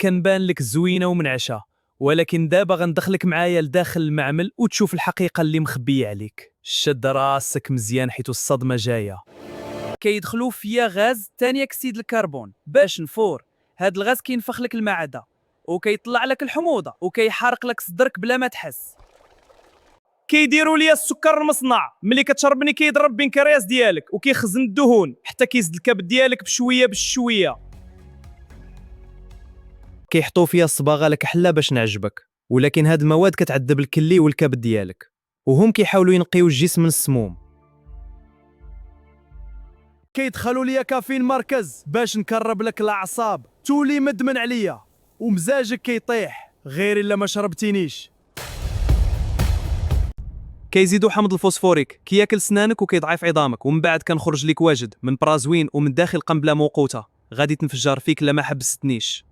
كنبان لك زوينه ومنعشه، ولكن دابا غندخلك معايا لداخل المعمل وتشوف الحقيقه اللي مخبيه عليك. شد راسك مزيان حيت الصدمه جايه. كيدخلوا فيا غاز ثاني اكسيد الكربون باش نفور. هاد الغاز كينفخ لك المعده وكيطلع لك الحموضه وكيحرق لك صدرك بلا ما تحس. كيديروا ليا السكر المصنع، ملي كتشربني كيضرب بنكرياس ديالك وكيخزن الدهون حتى كيزيد الكبد ديالك بشويه بالشويه. كيحطوا فيها الصباغه لك حله باش نعجبك، ولكن هاد المواد كتعذب الكلي والكبد ديالك، وهم كيحاولوا ينقيو الجسم من السموم. كيدخلوا ليا كافيين مركز باش نكرب لك الاعصاب، تولي مدمن عليا ومزاجك كيطيح غير الا ما شربتينيش. كيزيدوا حمض الفوسفوريك كياكل سنانك وكيضعف عظامك، ومن بعد كنخرج لك واجد من برازوين ومن داخل قنبله موقوته غادي تنفجر فيك الا ما حبستنيش.